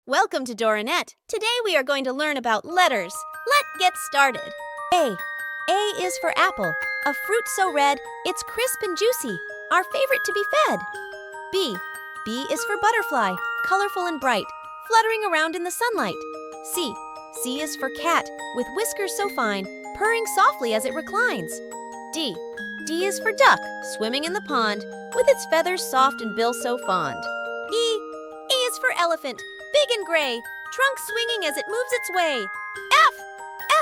Welcome to Doranet. Today we are going to learn about letters. Let's get started. A. A is for apple, a fruit so red, it's crisp and juicy, our favorite to be fed. B. B is for butterfly, colorful and bright, fluttering around in the sunlight. C. C is for cat, with whiskers so fine, purring softly as it reclines. D. D is for duck, swimming in the pond, with its feathers soft and bill so fond. E. E is for elephant, big and gray, trunk swinging as it moves its way. F.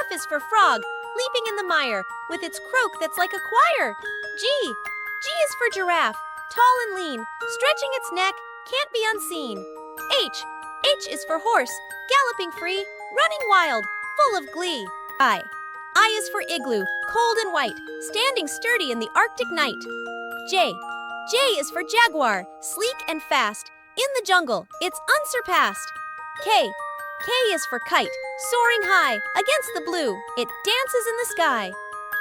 F is for frog, leaping in the mire, with its croak that's like a choir. G. G is for giraffe, tall and lean, stretching its neck, can't be unseen. H. H is for horse, galloping free, running wild, full of glee. I. I is for igloo, cold and white, standing sturdy in the Arctic night. J. J is for jaguar, sleek and fast, in the jungle, it's unsurpassed. K. K is for kite, soaring high, against the blue, it dances in the sky.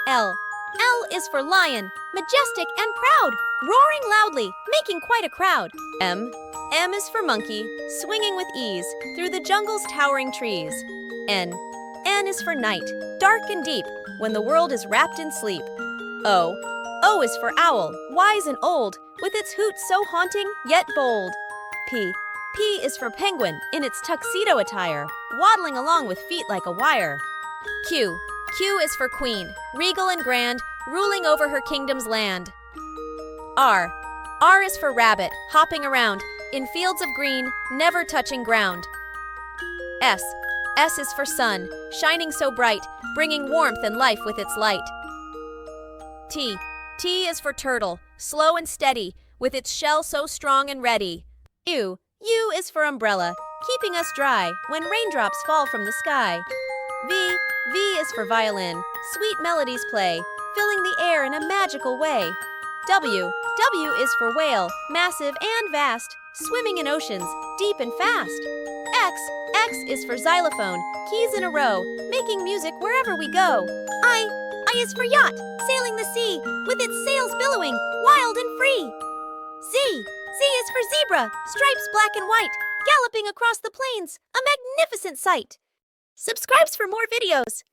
L. L is for lion, majestic and proud, roaring loudly, making quite a crowd. M. M is for monkey, swinging with ease, through the jungle's towering trees. N. N is for night, dark and deep, when the world is wrapped in sleep. O. O is for owl, wise and old, with its hoot so haunting, yet bold. P. P is for penguin, in its tuxedo attire, waddling along with feet like a wire. Q. Q is for queen, regal and grand, ruling over her kingdom's land. R. R is for rabbit, hopping around, in fields of green, never touching ground. S. S is for sun, shining so bright, bringing warmth and life with its light. T. T is for turtle, slow and steady, with its shell so strong and ready. U. U is for umbrella, keeping us dry when raindrops fall from the sky. V. V is for violin, sweet melodies play, filling the air in a magical way. W. W is for whale, massive and vast, swimming in oceans, deep and fast. X. X is for xylophone, keys in a row, making music wherever we go. I is for yacht, sailing the sea, with its sails billowing, wild and free. Z. Z is for zebra, stripes black and white, galloping across the plains, a magnificent sight. Subscribe for more videos.